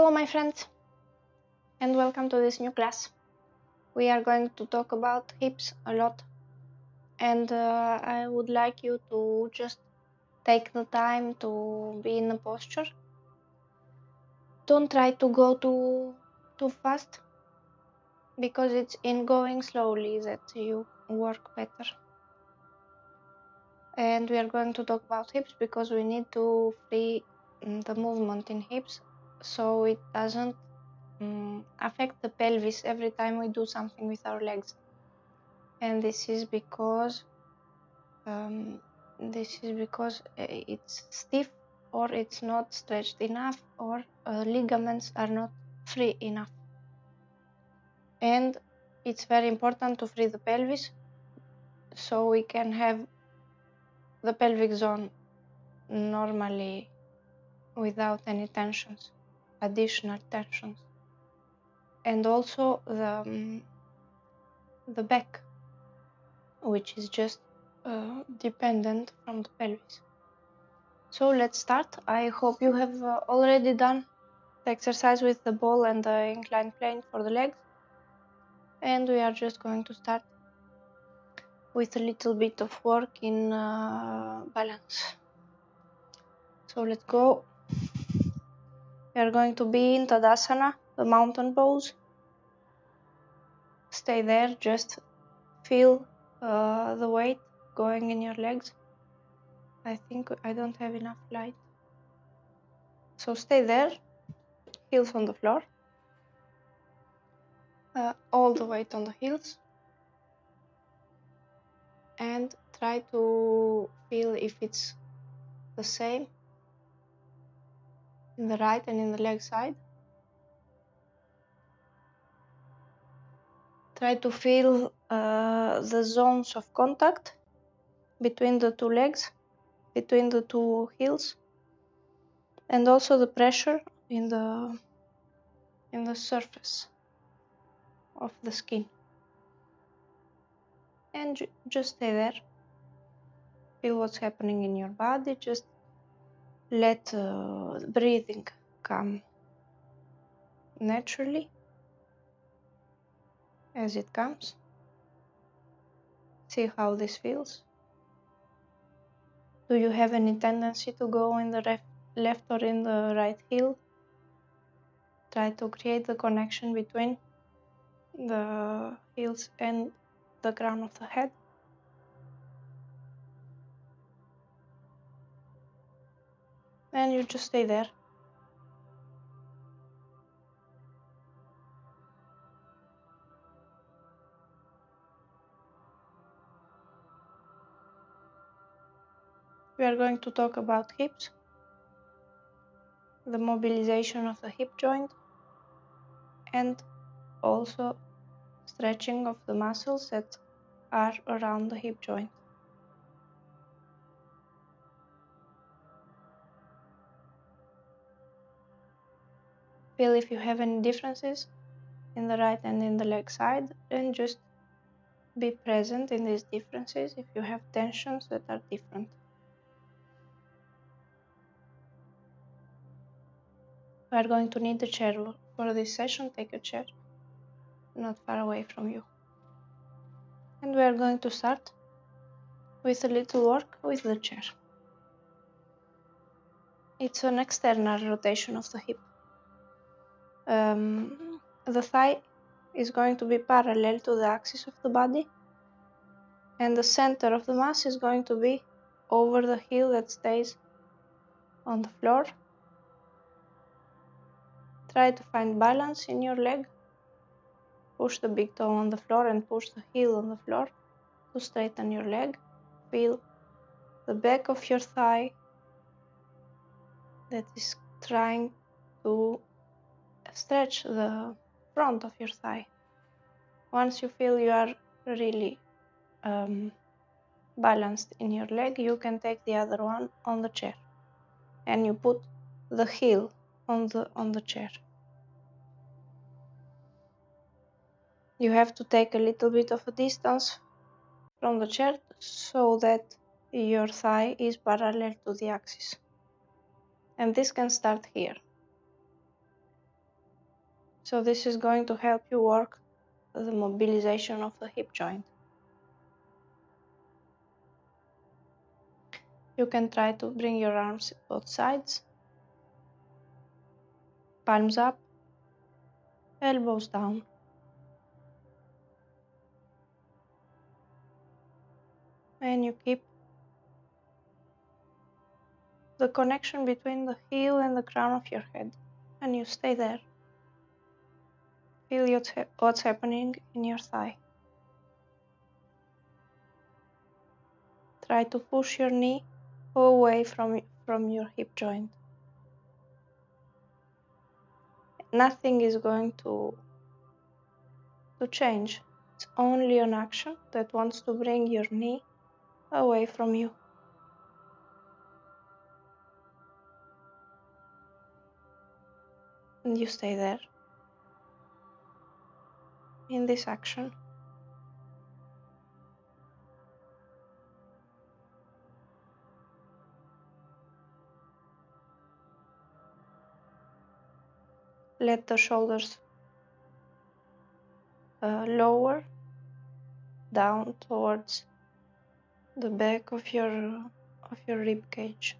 Hello my friends, and welcome to this new class. We are going to talk about hips a lot, and I would like you to just take the time to be in a posture. Don't try to go too fast, because it's in going slowly that you work better. And we are going to talk about hips because we need to free the movement in hips so it doesn't affect the pelvis every time we do something with our legs. And this is because it's stiff, or it's not stretched enough, or ligaments are not free enough. And it's very important to free the pelvis so we can have the pelvic zone normally without any tensions, additional tensions. And also the back, which is just dependent from the pelvis. So let's start. I hope you have already done the exercise with the ball and the inclined plane for the legs. And we are just going to start with a little bit of work in balance. So let's go. We are going to be in Tadasana, the mountain pose. Stay there, just feel the weight going in your legs. I think I don't have enough light. So stay there, heels on the floor, all the weight on the heels, and try to feel if it's the same in the right and in the leg side. Try to feel the zones of contact between the two legs, between the two heels, and also the pressure in the surface of the skin. And just stay there. Feel what's happening in your body. Just let breathing come naturally as it comes. See how this feels. Do you have any tendency to go in the left or in the right heel? Try to create the connection between the heels and the crown of the head. And you just stay there. We are going to talk about hips, the mobilization of the hip joint, and also stretching of the muscles that are around the hip joint. Feel if you have any differences in the right and in the leg side, and just be present in these differences if you have tensions that are different. We are going to need a chair for this session. Take a chair not far away from you. And we are going to start with a little work with the chair. It's an external rotation of the hip. The thigh is going to be parallel to the axis of the body, and the center of the mass is going to be over the heel that stays on the floor. Try to find balance in your leg. Push the big toe on the floor and push the heel on the floor to straighten your leg. Feel the back of your thigh that is trying to stretch the front of your thigh. Once you feel you are really balanced in your leg, you can take the other one on the chair, and you put the heel on the chair. You have to take a little bit of a distance from the chair so that your thigh is parallel to the axis. And this can start here. So this is going to help you work the mobilization of the hip joint. You can try to bring your arms both sides, palms up, elbows down. And you keep the connection between the heel and the crown of your head. And you stay there. Feel what's happening in your thigh. Try to push your knee away from your hip joint. Nothing is going to change. It's only an action that wants to bring your knee away from you. And you stay there in this action. Let the shoulders lower down towards the back of your rib cage.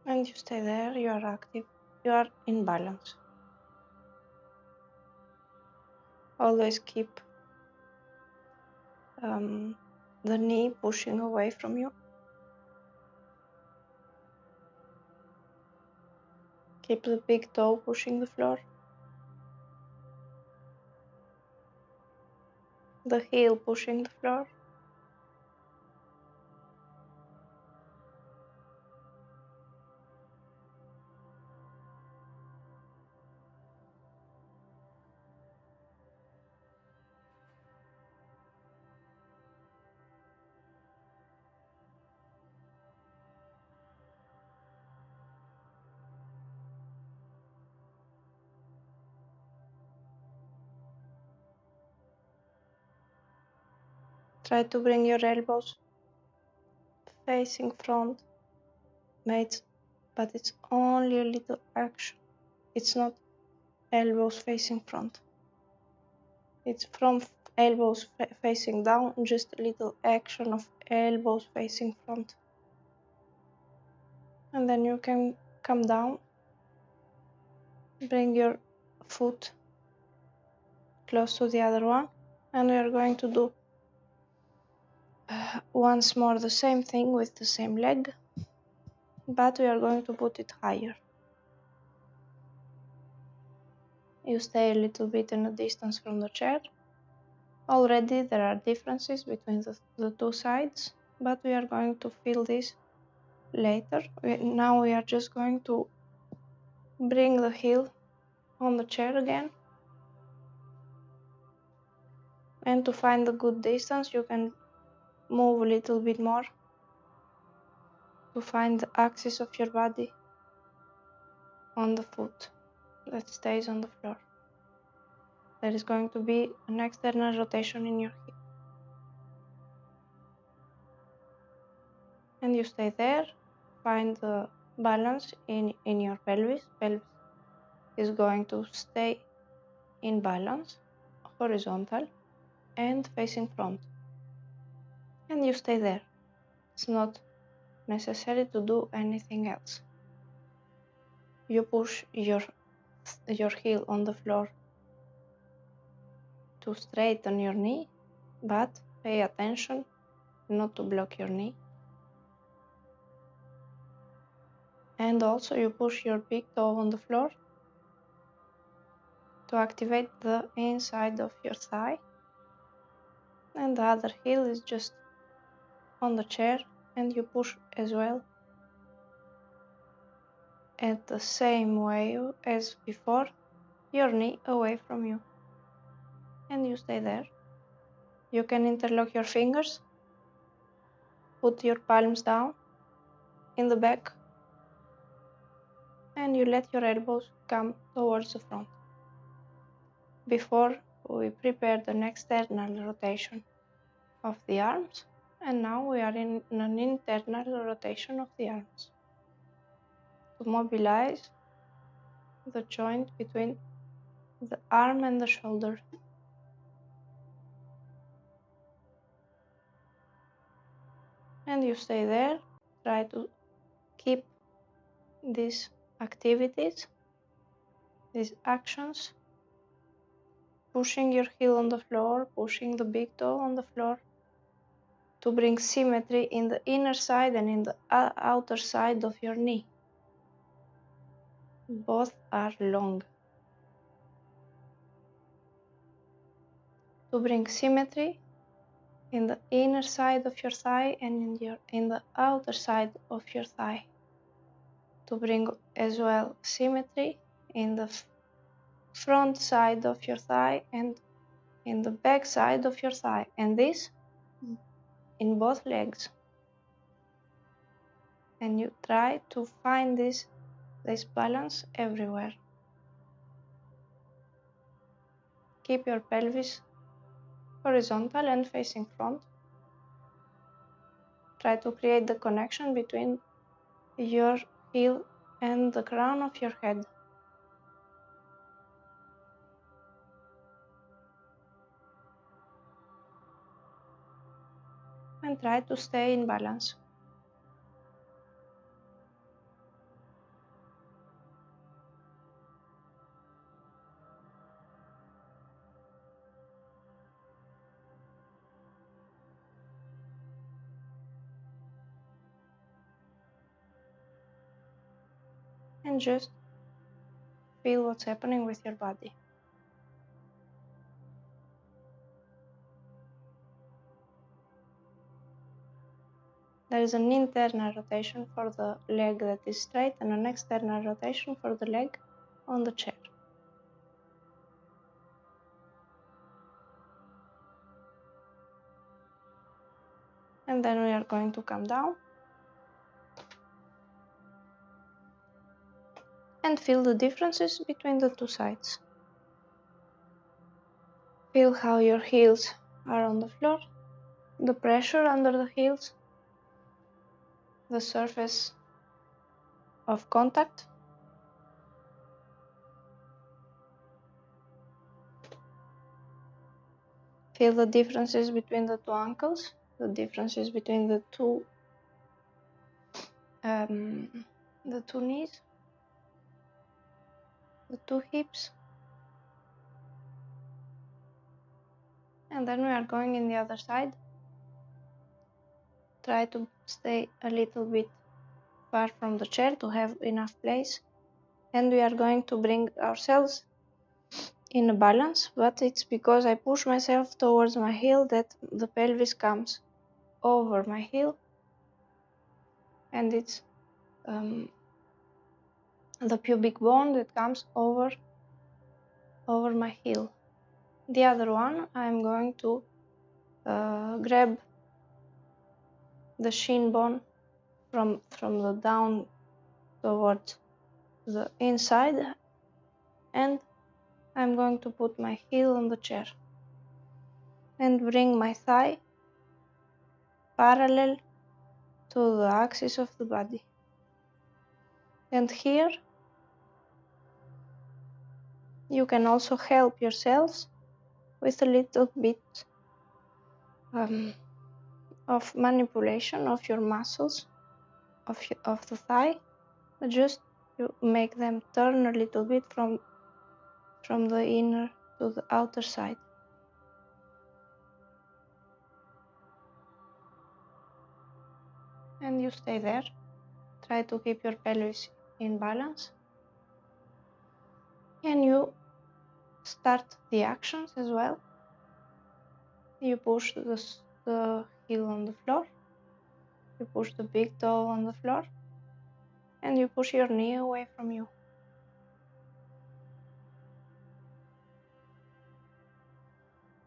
And you stay there, you are active, you are in balance. Always keep the knee pushing away from you. Keep the big toe pushing the floor. The heel pushing the floor. Try to bring your elbows facing front, mates, but it's only a little action. It's not elbows facing front. It's from elbows facing down, just a little action of elbows facing front. And then you can come down, bring your foot close to the other one, and we are going to do once more the same thing with the same leg, but we are going to put it higher. You stay a little bit in a distance from the chair. Already there are differences between the two sides, but we are going to feel this later. Now we are just going to bring the heel on the chair again. And to find the good distance, you can move a little bit more to find the axis of your body on the foot that stays on the floor. There is going to be an external rotation in your hip. And you stay there, find the balance in your pelvis. Pelvis is going to stay in balance, horizontal and facing front. And you stay there. It's not necessary to do anything else. You push your heel on the floor to straighten your knee, but pay attention not to block your knee. And also you push your big toe on the floor to activate the inside of your thigh. And the other heel is just on the chair, and you push as well at the same way as before, your knee away from you. And you stay there. You can interlock your fingers, put your palms down in the back, and you let your elbows come towards the front. Before we prepare the external rotation of the arms, and now we are in an internal rotation of the arms to mobilize the joint between the arm and the shoulder. And you stay there, try to keep these activities, these actions, pushing your heel on the floor, pushing the big toe on the floor, to bring symmetry in the inner side and in the outer side of your knee. Both are long. To bring symmetry in the inner side of your thigh and in the outer side of your thigh. To bring as well symmetry in the front side of your thigh and in the back side of your thigh, and this in both legs. And you try to find this balance everywhere. Keep your pelvis horizontal and facing front. Try to create the connection between your heel and the crown of your head. And try to stay in balance. And just feel what's happening with your body. There is an internal rotation for the leg that is straight and an external rotation for the leg on the chair. And then we are going to come down and feel the differences between the two sides. Feel how your heels are on the floor, the pressure under the heels, the surface of contact. Feel the differences between the two ankles, the differences between the two knees, the two hips. And then we are going in the other side. Try to stay a little bit far from the chair to have enough place. And we are going to bring ourselves in a balance, but it's because I push myself towards my heel that the pelvis comes over my heel, and it's the pubic bone that comes over my heel. The other one, I'm going to grab the shin bone from the down towards the inside, and I'm going to put my heel on the chair and bring my thigh parallel to the axis of the body. And here you can also help yourselves with a little bit of manipulation of your muscles of the thigh. Just you make them turn a little bit from the inner to the outer side. And you stay there. Try to keep your pelvis in balance. And you start the actions as well. You push the heel on the floor. You push the big toe on the floor. And you push your knee away from you.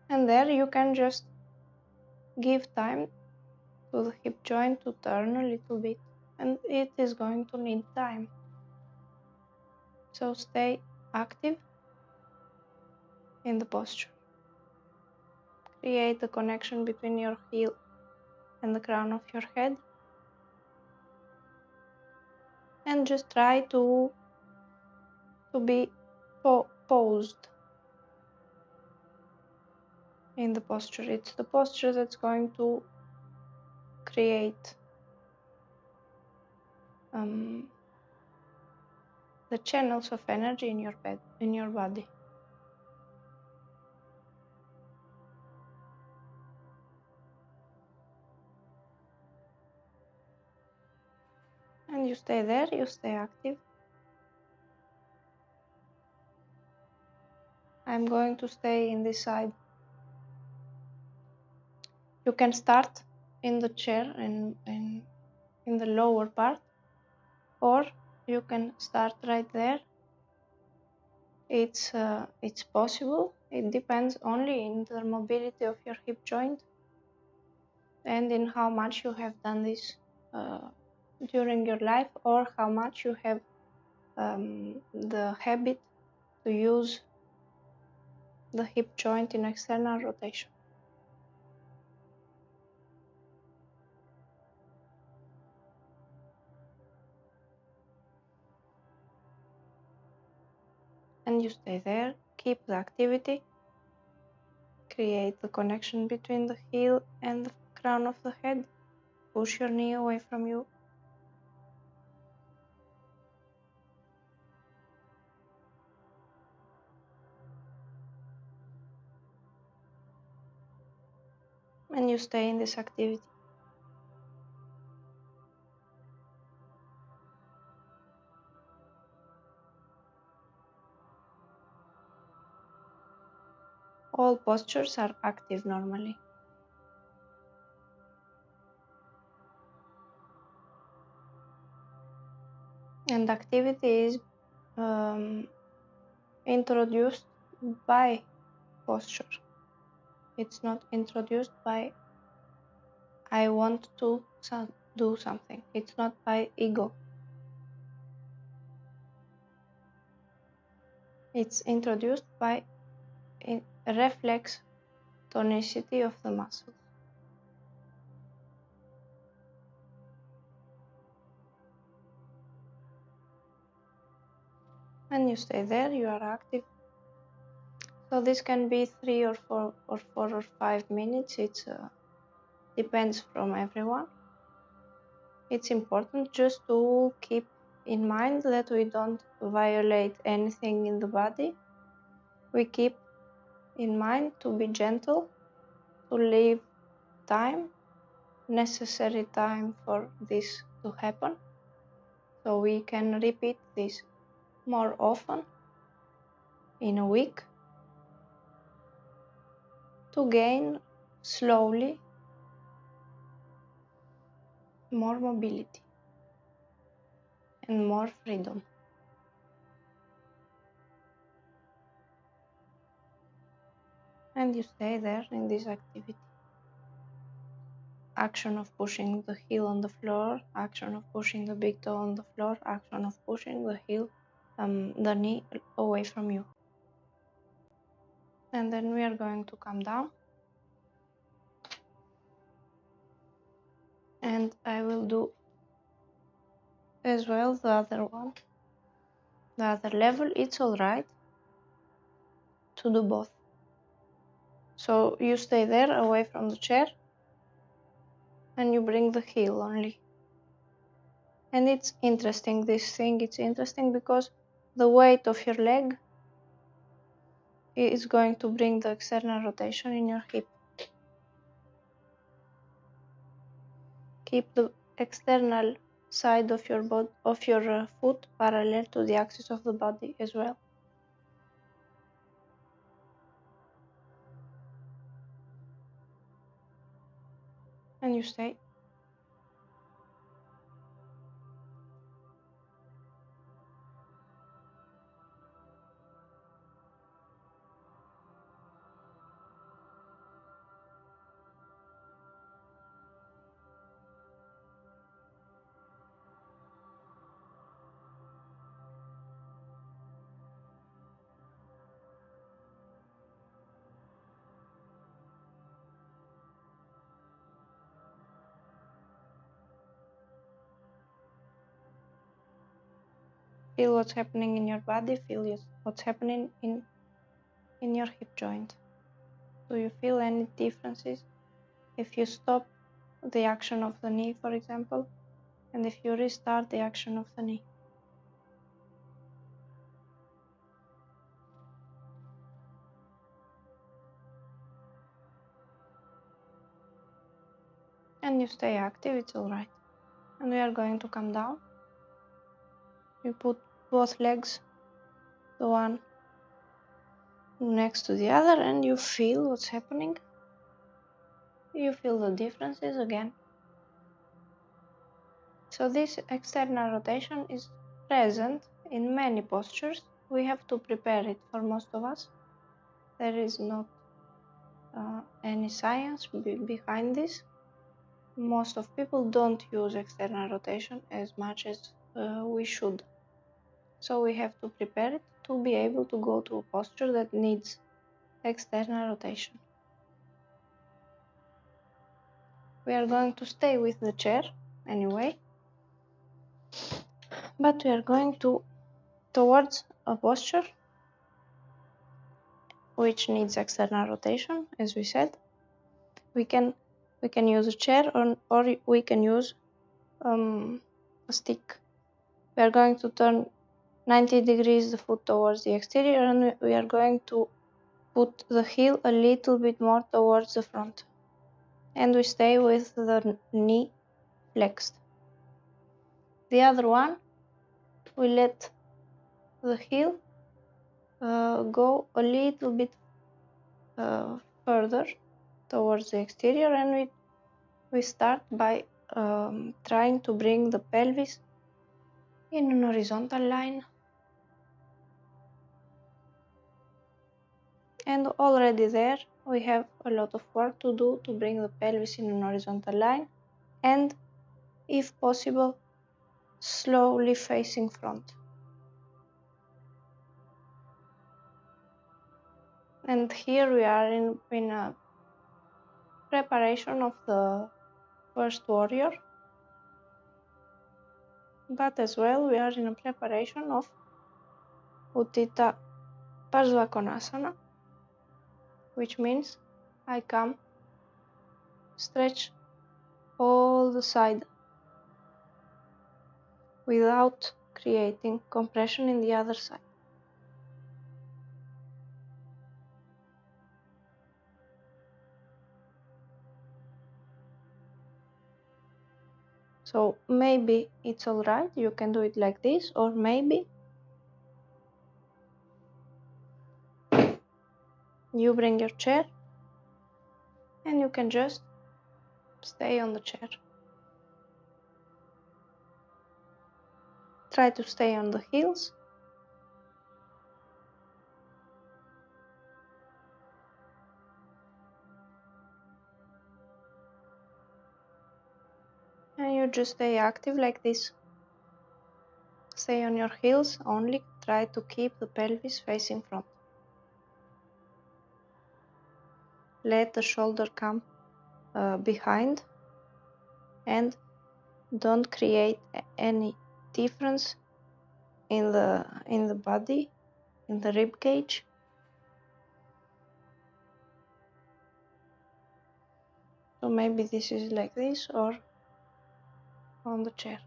And there you can just give time to the hip joint to turn a little bit. And it is going to need time. So stay active in the posture. Create a connection between your heel and the crown of your head. And just try to be posed in the posture. It's the posture that's going to create the channels of energy in your body. And you stay there, you stay active. I'm going to stay in this side. You can start in the chair and in the lower part, or you can start right there. It's possible. It depends only in the mobility of your hip joint and in how much you have done this during your life, or how much you have the habit to use the hip joint in external rotation. And you stay there, keep the activity, create the connection between the heel and the crown of the head, push your knee away from you. And you stay in this activity. All postures are active normally. And activity is introduced by posture. It's not introduced by I want to do something. It's not by ego. It's introduced by reflex tonicity of the muscles. And you stay there, you are active. So this can be 3 or 4 or 4 or 5 minutes. It depends from everyone. It's important just to keep in mind that we don't violate anything in the body. We keep in mind to be gentle, to leave time, necessary time for this to happen. So we can repeat this more often in a week to gain slowly more mobility and more freedom. And you stay there in this activity. Action of pushing the heel on the floor, action of pushing the big toe on the floor, action of pushing the heel, the knee away from you. And then we are going to come down. And I will do as well the other one, the other level. It's alright to do both. So you stay there away from the chair and you bring the heel only. And it's interesting, this thing, it's interesting because the weight of your leg is going to bring the external rotation in your hip. Keep the external side of your foot parallel to the axis of the body as well. And you stay. Feel what's happening in your body, feel what's happening in your hip joint. Do you feel any differences? If you stop the action of the knee, for example, and if you restart the action of the knee. And you stay active, it's alright. And we are going to come down. You put both legs, the one next to the other, and you feel what's happening. You feel the differences again. So this external rotation is present in many postures. We have to prepare it for most of us. There is not any science behind this. Most of people don't use external rotation as much as we should. So we have to prepare it to be able to go to a posture that needs external rotation. We are going to stay with the chair anyway, but we are going towards a posture which needs external rotation, as we said. We can use a chair or we can use a stick. We are going to turn 90 degrees the foot towards the exterior, and we are going to put the heel a little bit more towards the front. And we stay with the knee flexed. The other one, we let the heel go a little bit further towards the exterior, and we start by trying to bring the pelvis in an horizontal line. And already there we have a lot of work to do to bring the pelvis in an horizontal line, and if possible slowly facing front. And here we are in a preparation of the first warrior, but as well we are in a preparation of Utthita parsvakonasana, which means I come, stretch all the side without creating compression in the other side. So maybe it's alright, you can do it like this, or maybe you bring your chair and you can just stay on the chair. Try to stay on the heels. And you just stay active like this. Stay on your heels only, try to keep the pelvis facing front. Let the shoulder come behind and don't create any difference in the body, in the rib cage. So maybe this is like this or on the chair.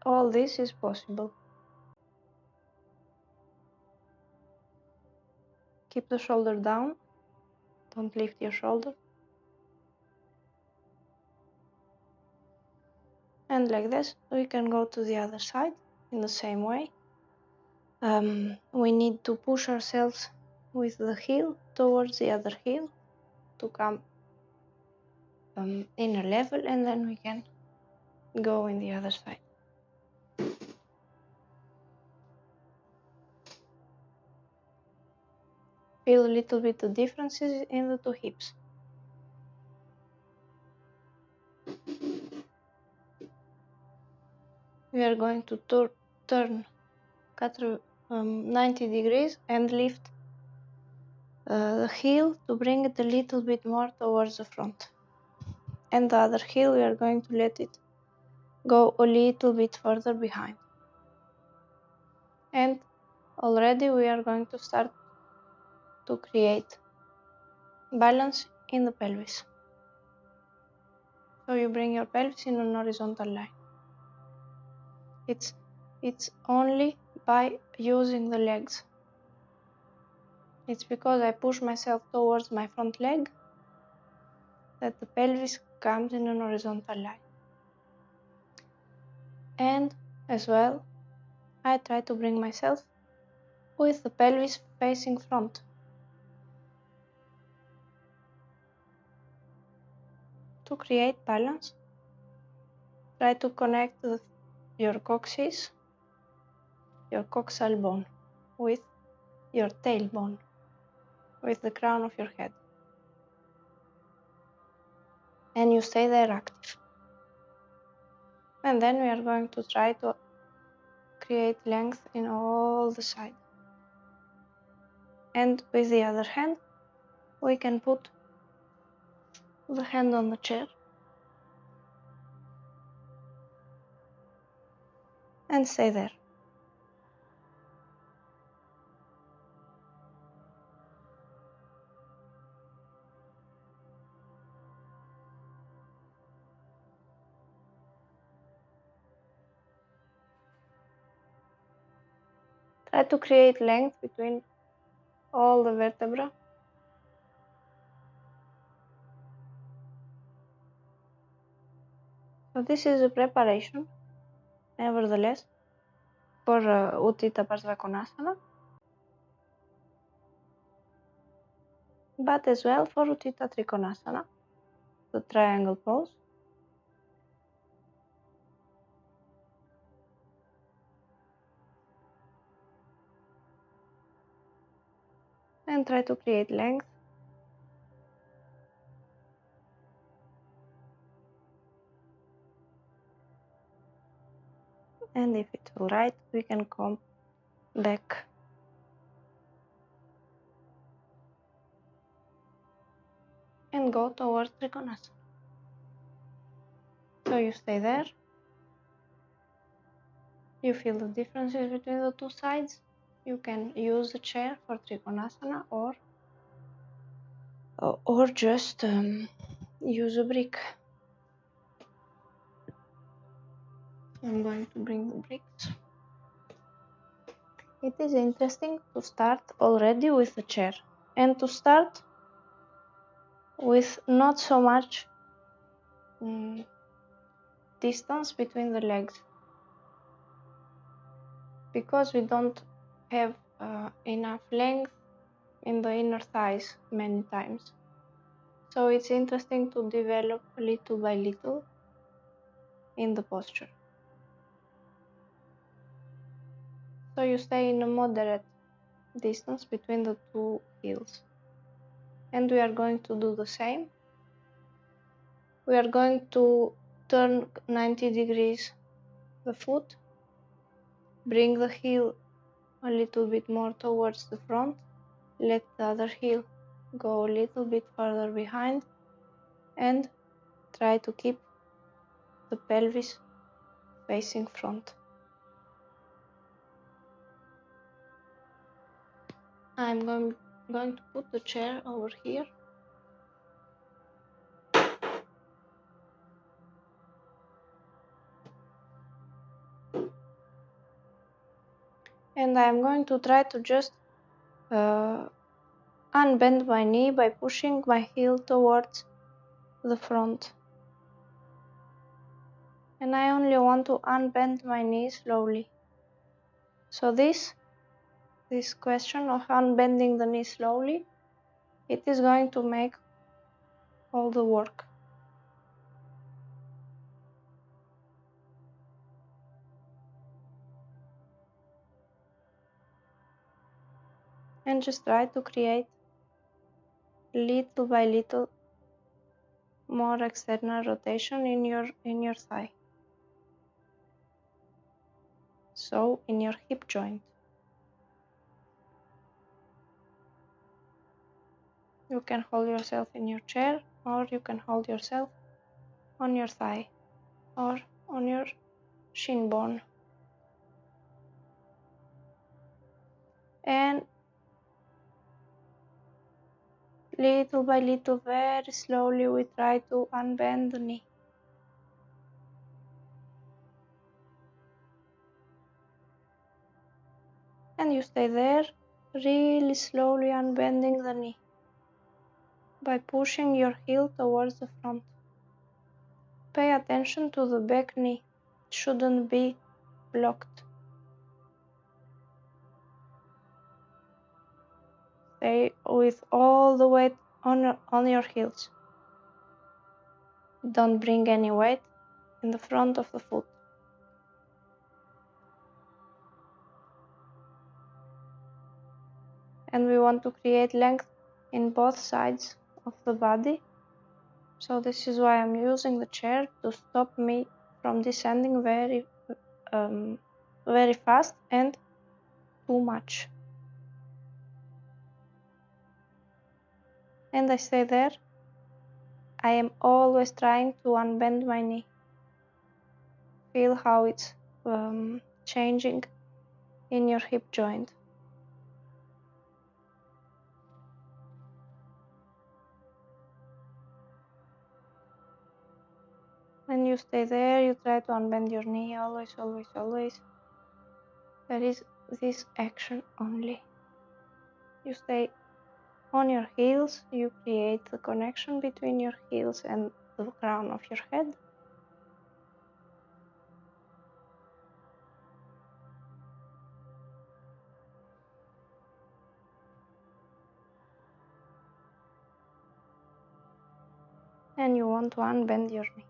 All this is possible. Keep the shoulder down, don't lift your shoulder. And like this, we can go to the other side in the same way. We need to push ourselves with the heel towards the other heel to come in a level, and then we can go in the other side. Feel a little bit the differences in the two hips. We are going to turn 90 degrees and lift the heel to bring it a little bit more towards the front. and the other heel we are going to let it go a little bit further behind. And already we are going to start to create balance in the pelvis. So you bring your pelvis in an horizontal line. It's only by using the legs. It's because I push myself towards my front leg that the pelvis comes in an horizontal line. And as well, I try to bring myself with the pelvis facing front. To create balance, try to connect your coccyx, your coxal bone, with your tailbone, with the crown of your head. And you stay there active. And then we are going to try to create length in all the sides. And with the other hand, we can put the hand on the chair and stay there. Try to create length between all the vertebrae. So this is a preparation, nevertheless, for Utthita parsvakonasana, but as well for Utthita trikonasana, the triangle pose. And try to create length. And if it's alright, we can come back and go towards trikonasana. So you stay there. You feel the differences between the two sides. You can use the chair for trikonasana or just use a brick. I'm going to bring the bricks. It is interesting to start already with the chair and to start with not so much distance between the legs, because we don't have enough length in the inner thighs many times. So it's interesting to develop little by little in the posture. So you stay in a moderate distance between the two heels. And we are going to do the same. We are going to turn 90 degrees the foot, bring the heel a little bit more towards the front, let the other heel go a little bit further behind, and try to keep the pelvis facing front. I'm going to put the chair over here. And I'm going to try to just unbend my knee by pushing my heel towards the front. And I only want to unbend my knee slowly. So this question of unbending the knee slowly, it is going to make all the work. And just try to create little by little more external rotation in your thigh. So in your hip joint. You can hold yourself in your chair, or you can hold yourself on your thigh or on your shin bone. And little by little, very slowly, we try to unbend the knee. And you stay there, really slowly unbending the knee by pushing your heel towards the front. Pay attention to the back knee. It shouldn't be blocked. Stay with all the weight on your heels. Don't bring any weight in the front of the foot. And we want to create length in both sides of the body. So this is why I'm using the chair to stop me from descending very fast and too much. And I stay there. I am always trying to unbend my knee. Feel how it's changing in your hip joint. When you stay there, you try to unbend your knee, always, always, always. There is this action only. You stay on your heels, you create the connection between your heels and the crown of your head. And you want to unbend your knee.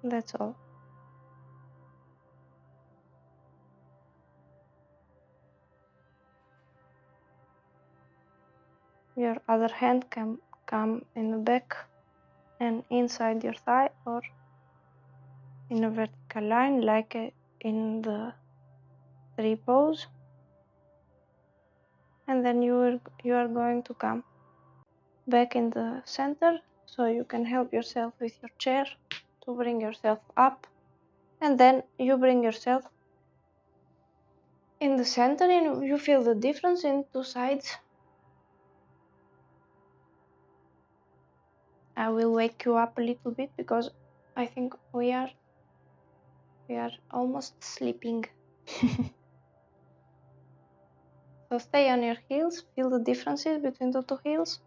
That's all. Your other hand can come in the back and inside your thigh or in a vertical line like in the tree pose. And then you are going to come back in the center so you can help yourself with your chair to bring yourself up. And then you bring yourself in the center and you feel the difference in two sides. I will wake you up a little bit because I think we are almost sleeping. So stay on your heels, feel the differences between the two heels.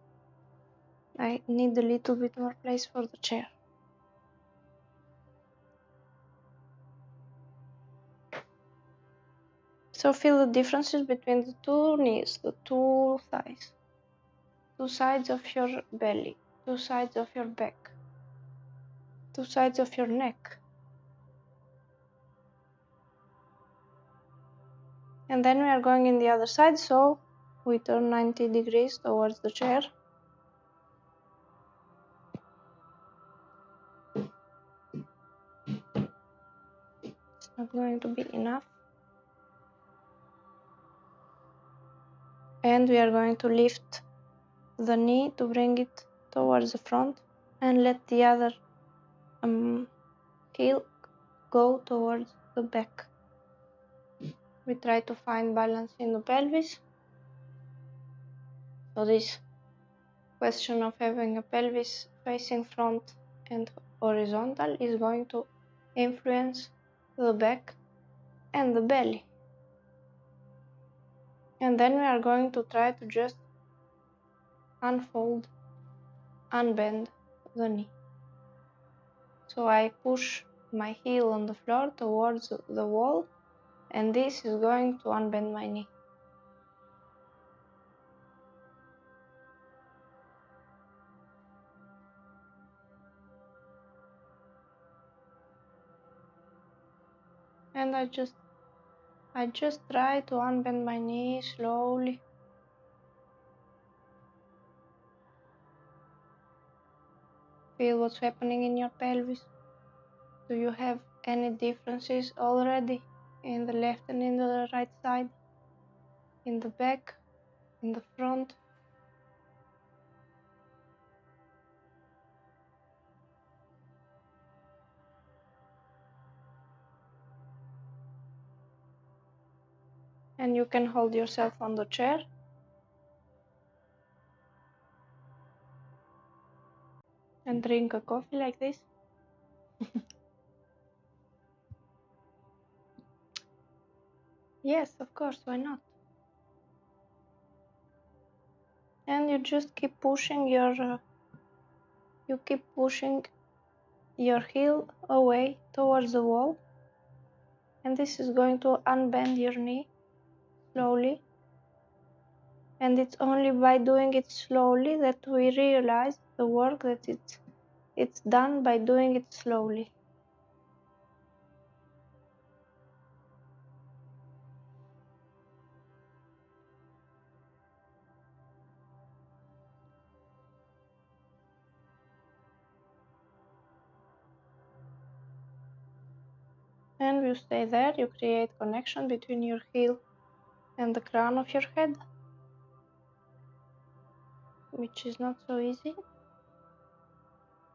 I need a little bit more place for the chair. So feel the differences between the two knees, the two thighs, two sides of your belly, two sides of your back, two sides of your neck. And then we are going in the other side, so we turn 90 degrees towards the chair. It's not going to be enough. And we are going to lift the knee to bring it towards the front and let the other heel go towards the back. We try to find balance in the pelvis. So this question of having a pelvis facing front and horizontal is going to influence the back and the belly. And then we are going to try to just unfold, unbend the knee. So I push my heel on the floor towards the wall, and this is going to unbend my knee. And I just try to unbend my knee slowly. Feel what's happening in your pelvis. Do you have any differences already in the left and in the right side? In the back, in the front? And you can hold yourself on the chair. And drink a coffee like this. Yes, of course, why not? And you just keep pushing your heel away towards the wall. And this is going to unbend your knee slowly. And it's only by doing it slowly that we realize the work that it's done by doing it slowly. And you stay there, you create connection between your heel and the crown of your head, which is not so easy.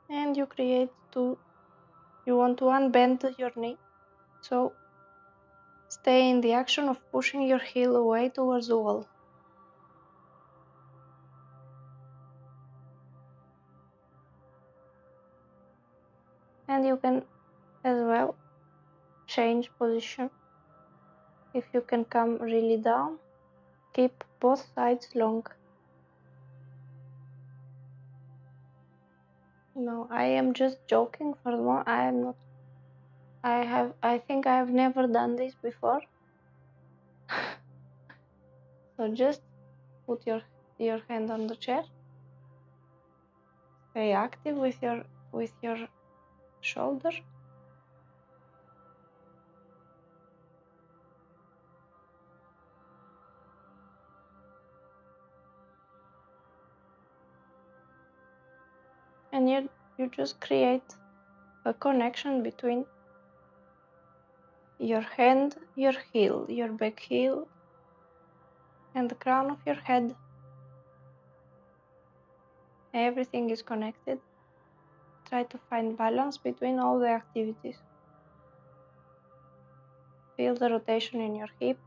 And you want to unbend your knee. So stay in the action of pushing your heel away towards the wall. And you can as well change position. If you can come really down, keep both sides long. No, I am just joking for the moment. I am not. I think I have never done this before. So just put your hand on the chair. Stay active with your shoulder. And you just create a connection between your hand, your heel, your back heel, and the crown of your head. Everything is connected. Try to find balance between all the activities. Feel the rotation in your hip.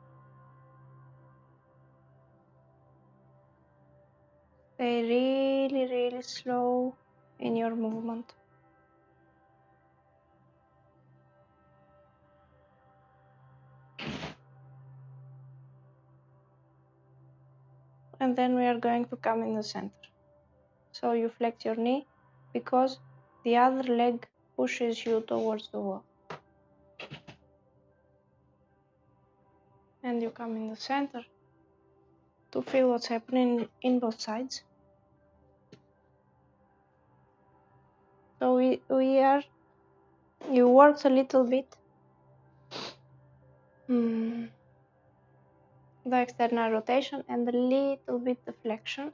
Stay really, really slow in your movement. And then we are going to come in the center. So you flex your knee because the other leg pushes you towards the wall. And you come in the center to feel what's happening in both sides. So you worked a little bit the external rotation and a little bit the flexion.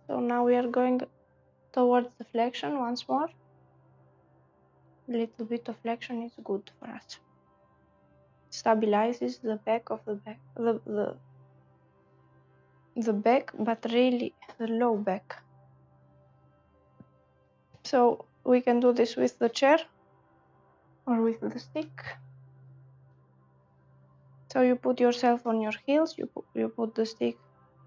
So now we are going towards the flexion once more. A little bit of flexion is good for us. Stabilizes the back of the back, the back, but really the low back. So we can do this with the chair or with the stick. So you put yourself on your heels, you put the stick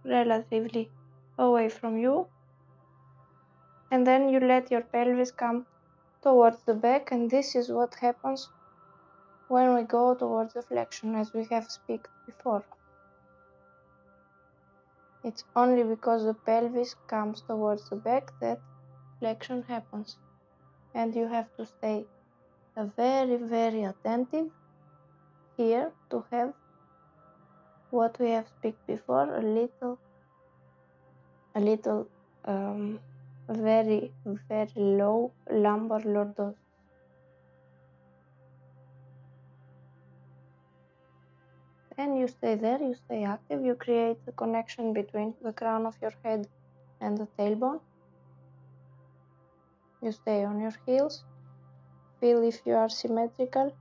relatively away from you, and then you let your pelvis come towards the back, and this is what happens when we go towards the flexion, as we have spoken before. It's only because the pelvis comes towards the back that flexion happens, and you have to stay very, very attentive here to have what we have spoken before, a little very, very low lumbar lordosis. And you stay there, you stay active, you create a connection between the crown of your head and the tailbone. You stay on your heels, feel if you are symmetrical,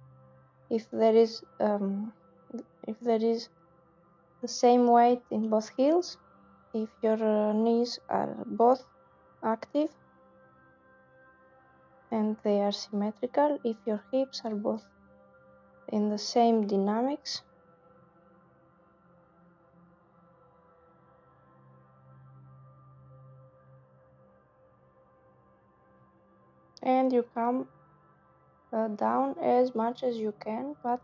if there is the same weight in both heels, if your knees are both active and they are symmetrical, if your hips are both in the same dynamics. and you come down as much as you can, but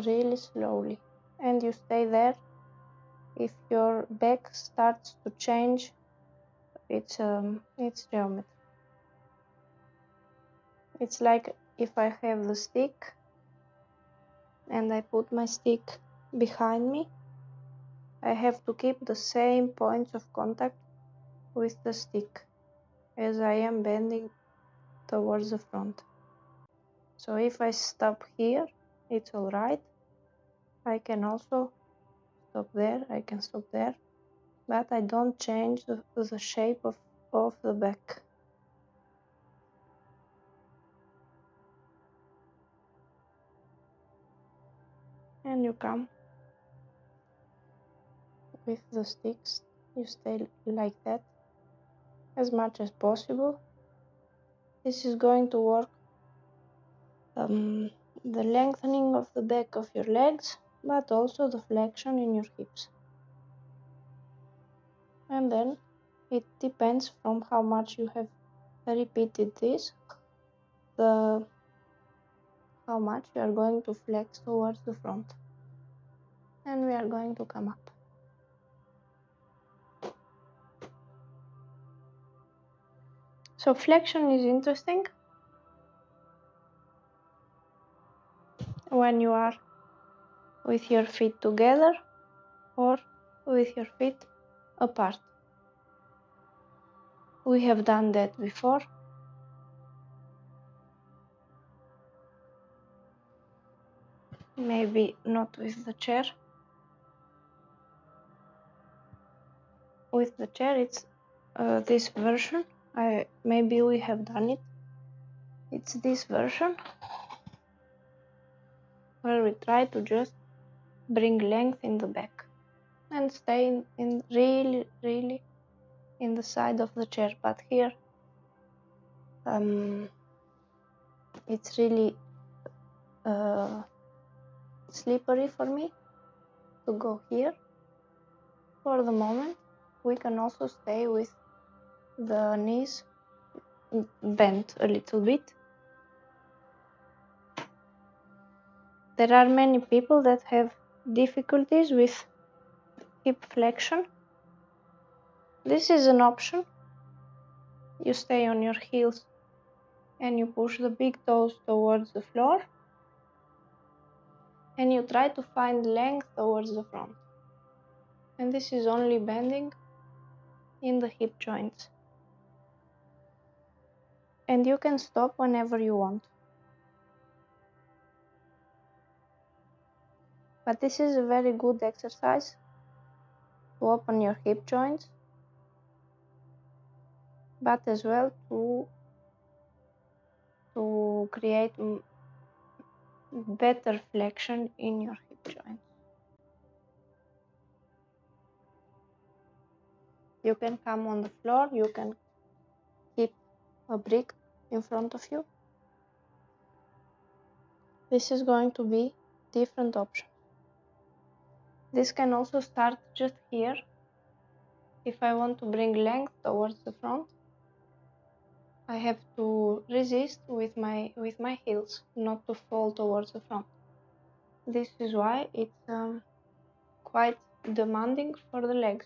really slowly, and you stay there. If your back starts to change, it's geometry. It's like if I have the stick and I put my stick behind me, I have to keep the same points of contact with the stick as I am bending towards the front. So if I stop here, it's alright. I can also stop there, I can stop there, but I don't change the shape of the back. And you come with the sticks, you stay like that as much as possible. This is going to work the lengthening of the back of your legs, but also the flexion in your hips. And then it depends from how much you have repeated this, how much you are going to flex towards the front. And we are going to come up. So flexion is interesting when you are with your feet together or with your feet apart. We have done that before. Maybe not with the chair. With the chair, it's this version. Maybe we have done it. It's this version where we try to just bring length in the back and stay in really in the side of the chair. But here, it's really slippery for me to go here. For the moment, we can also stay with the knees bent a little bit. There are many people that have difficulties with hip flexion. This is an option. You stay on your heels and you push the big toes towards the floor and you try to find length towards the front. And this is only bending in the hip joints. And you can stop whenever you want. But this is a very good exercise to open your hip joints, but as well to create better flexion in your hip joints. You can come on the floor, you can keep a brick in front of you. This is going to be different option. This can also start just here. If I want to bring length towards the front, I have to resist with my heels, not to fall towards the front. This is why it's quite demanding for the legs.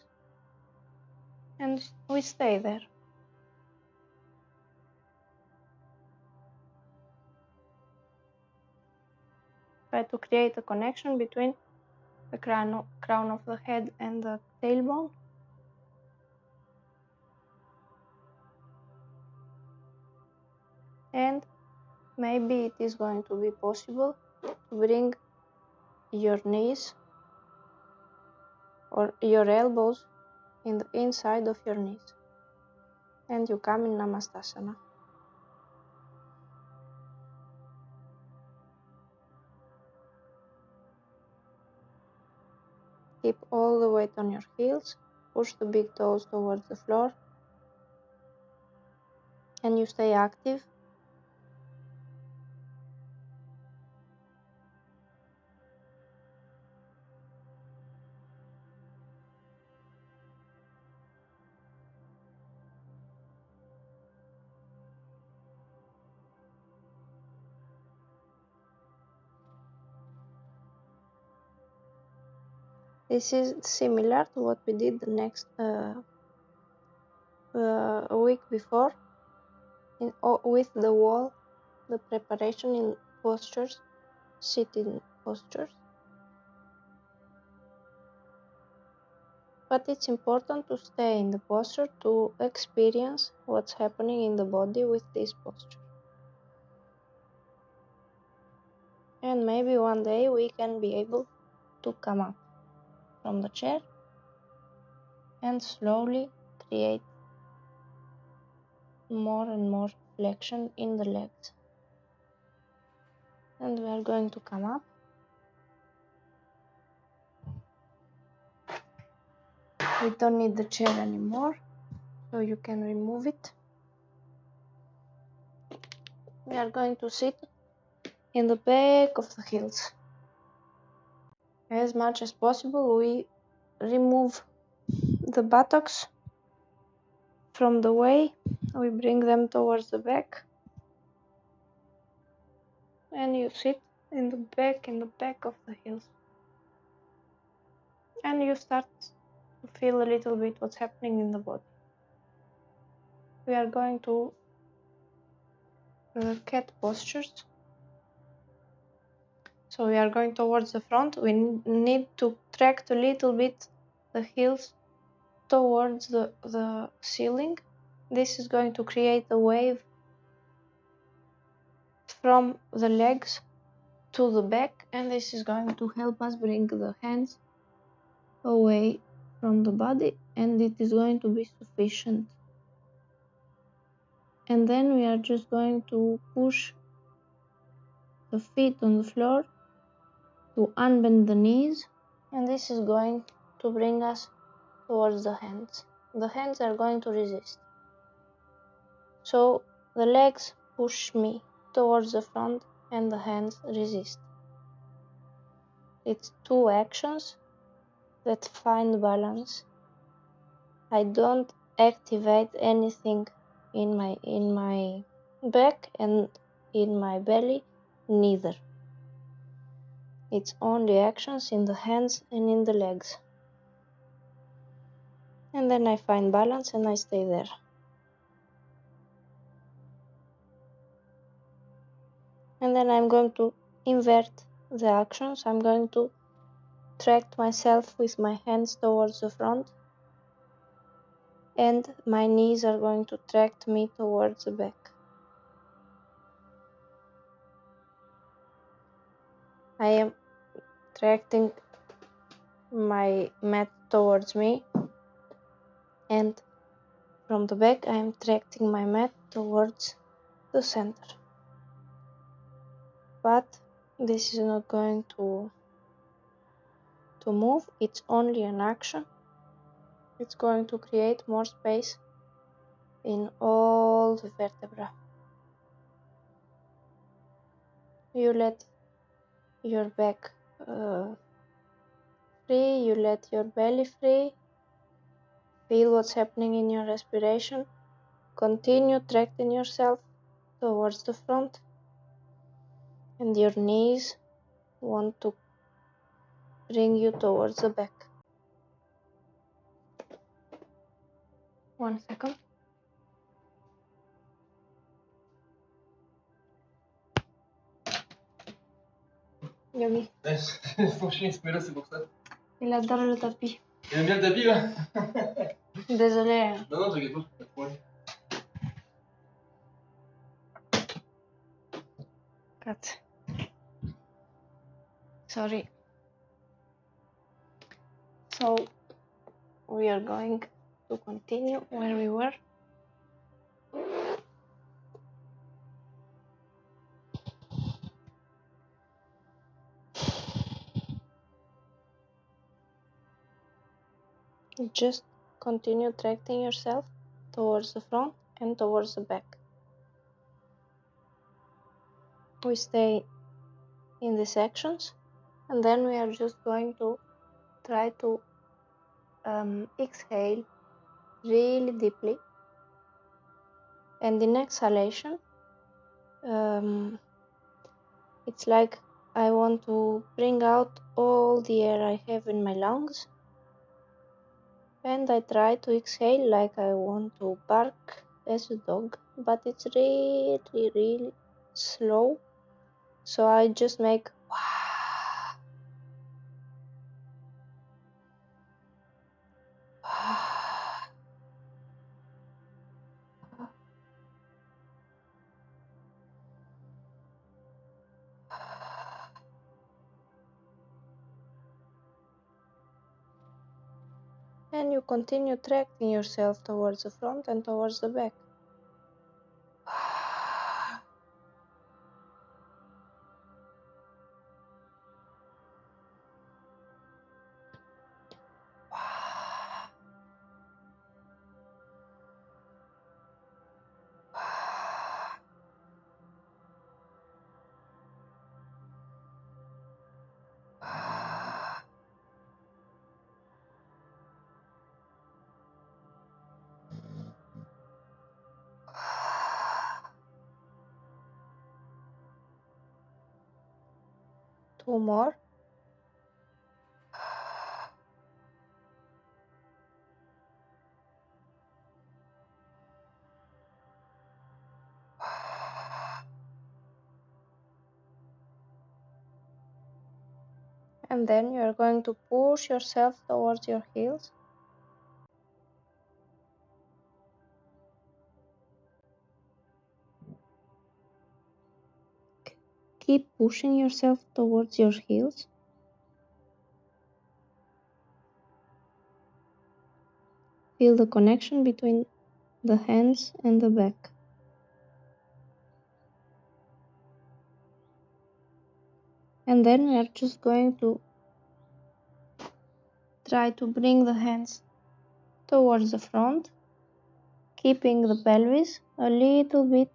And we stay there. Try to create a connection between the crown of the head and the tailbone. And maybe it is going to be possible to bring your knees or your elbows in the inside of your knees. And you come in Namastasana. Keep all the weight on your heels. Push the big toes towards the floor. And you stay active. This is similar to what we did the next a week before with the wall, the preparation in postures, sitting postures. But it's important to stay in the posture to experience what's happening in the body with this posture. And maybe one day we can be able to come up from the chair and slowly create more and more flexion in the legs. And we are going to come up. We don't need the chair anymore, so you can remove it. We are going to sit in the back of the heels. As much as possible, we remove the buttocks from the way. We bring them towards the back. And you sit in the back of the heels. And you start to feel a little bit what's happening in the body. We are going to cat postures. So we are going towards the front. We need to tract a little bit the heels towards the ceiling. This is going to create a wave from the legs to the back, and this is going to help us bring the hands away from the body, and it is going to be sufficient. And then we are just going to push the feet on the floor to unbend the knees, and this is going to bring us towards the hands. The hands are going to resist. So the legs push me towards the front and the hands resist. It's two actions that find balance. I don't activate anything in my back and in my belly, neither. It's only actions in the hands and in the legs. And then I find balance and I stay there. And then I'm going to invert the actions. I'm going to tract myself with my hands towards the front, and my knees are going to tract me towards the back. I am tracting my mat towards me, and from the back I am tracting my mat towards the center. But this is not going to move, it's only an action. It's going to create more space in all the vertebrae. You let your back free, you let your belly free. Feel what's happening in your respiration. Continue tracting yourself towards the front, and your knees want to bring you towards the back. 1 second. Yogi, Faut que je finisse, mais là c'est pour ça. il adore le tapis. Il aime bien le tapis là? Désolé. Non, non, t'inquiète pas, pas de problème. Cut. Sorry. So we are going to continue where we were. Just continue tracting yourself towards the front and towards the back. We stay in these sections, and then we are just going to try to exhale really deeply, and in exhalation it's like I want to bring out all the air I have in my lungs. And I try to exhale like I want to bark as a dog, but it's really slow. So I just make and you continue tracking yourself towards the front and towards the back. Two more. And then you are going to push yourself towards your heels. Keep pushing yourself towards your heels. Feel the connection between the hands and the back. And then we are just going to try to bring the hands towards the front, keeping the pelvis a little bit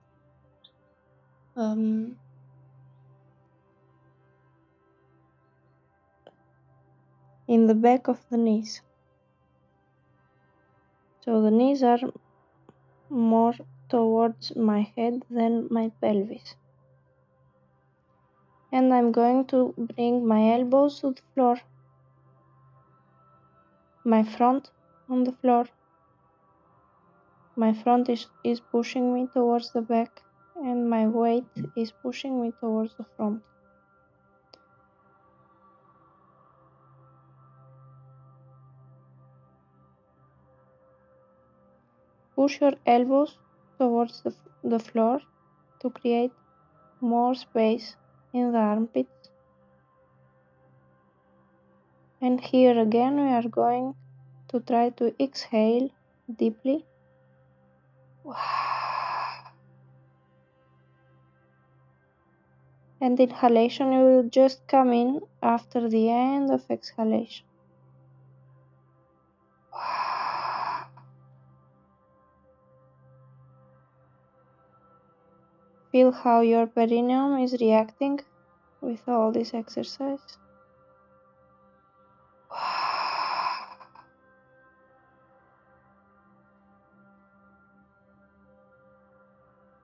in the back of the knees. So the knees are more towards my head than my pelvis. And I'm going to bring my elbows to the floor, my front on the floor. My front is pushing me towards the back, and my weight is pushing me towards the front. Push your elbows towards the floor to create more space in the armpits. And here again we are going to try to exhale deeply. And inhalation will just come in after the end of exhalation. Feel how your perineum is reacting with all this exercise.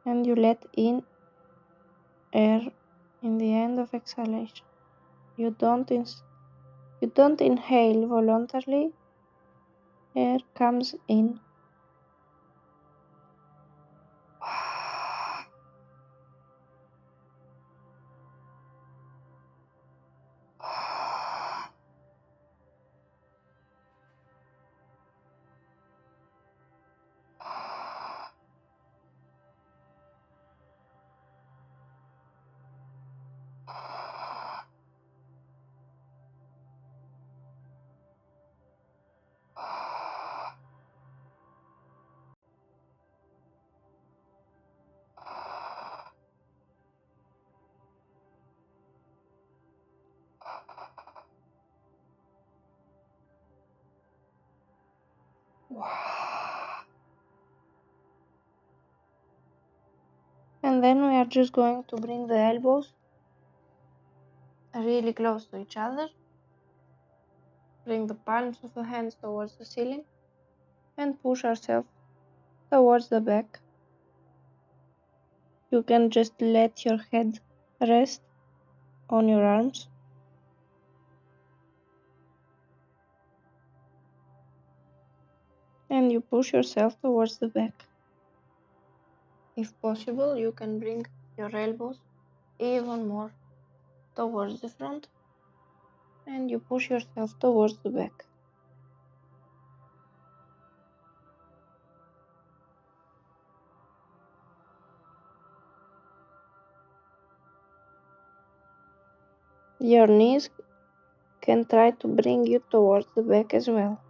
And you let in air in the end of exhalation. You don't inhale voluntarily. Air comes in. And then we are just going to bring the elbows really close to each other. Bring the palms of the hands towards the ceiling and push ourselves towards the back. You can just let your head rest on your arms. And you push yourself towards the back. If possible, you can bring your elbows even more towards the front, and you push yourself towards the back. Your knees can try to bring you towards the back as well.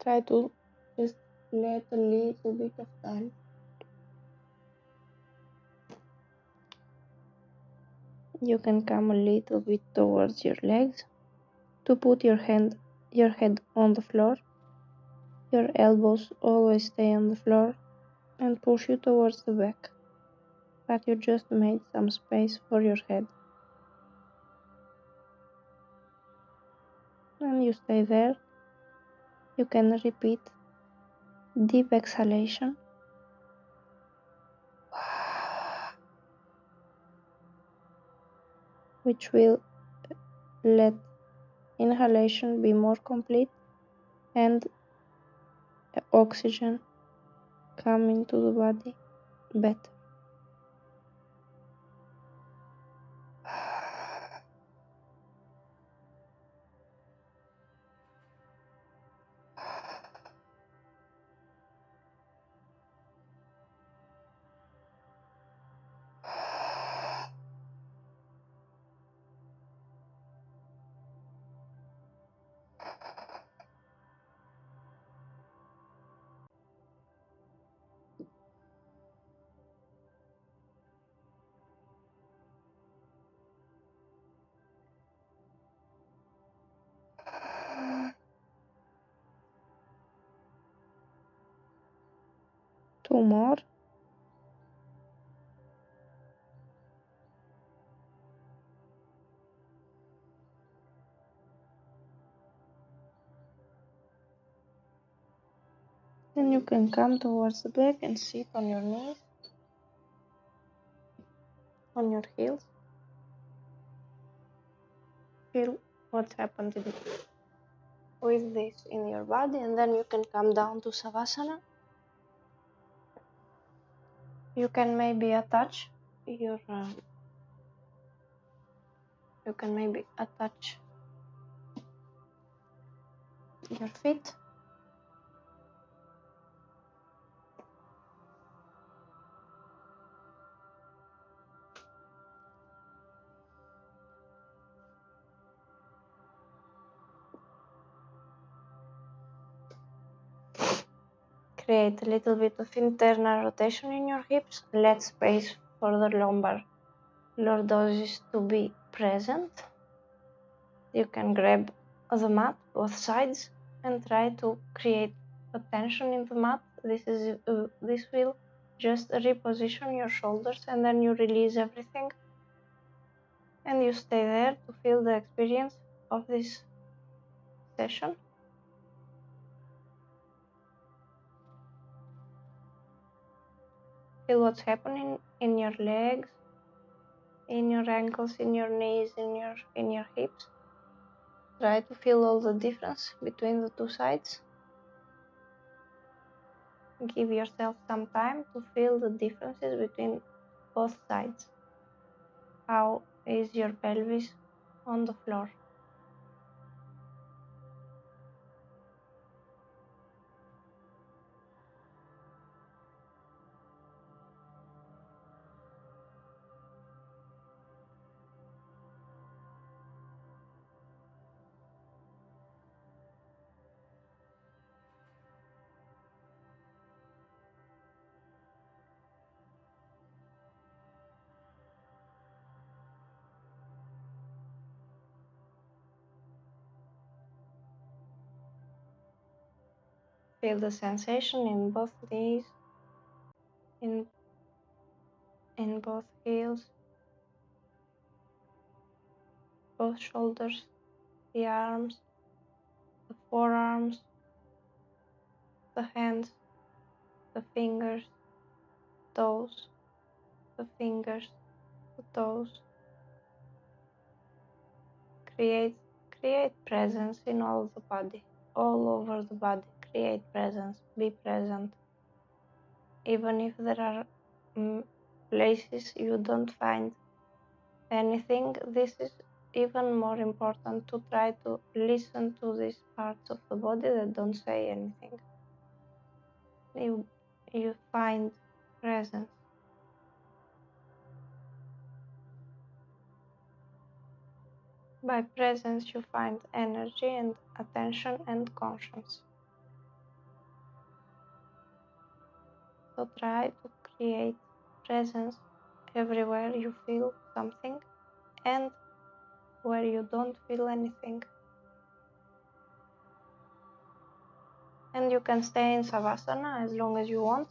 Try to just let a little bit of time. You can come a little bit towards your legs to put your head on the floor. Your elbows always stay on the floor and push you towards the back, but you just made some space for your head. And you stay there. You can repeat deep exhalation, which will let inhalation be more complete and oxygen come into the body better. Two more. Then you can come towards the back and sit on your knees, on your heels. Feel what's happened with this in your body, and then you can come down to Savasana. You can maybe attach your feet. Create a little bit of internal rotation in your hips. Let space for the lumbar lordosis to be present. You can grab the mat, both sides, and try to create a tension in the mat. This will just reposition your shoulders, and then you release everything, and you stay there to feel the experience of this session. Feel what's happening in your legs, in your ankles, in your knees, in your hips. Try to feel all the difference between the two sides. Give yourself some time to feel the differences between both sides. How is your pelvis on the floor? Feel the sensation in both knees, in in both heels, both shoulders, the arms, the forearms, the hands, the fingers, toes, the fingers, the toes. Create presence in all the body, all over the body. Create presence, be present. Even if there are places you don't find anything, this is even more important to try to listen to these parts of the body that don't say anything. You find presence. By presence, you find energy and attention and conscience. So try to create presence everywhere you feel something and where you don't feel anything. And you can stay in Savasana as long as you want.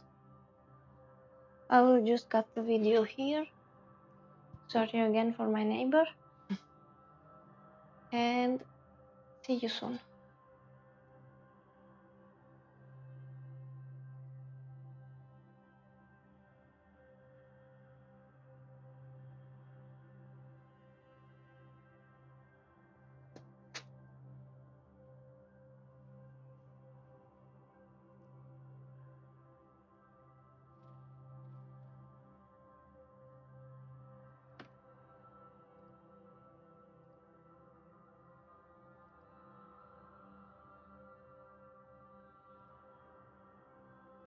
I will just cut the video here. Sorry again for my neighbor. And see you soon.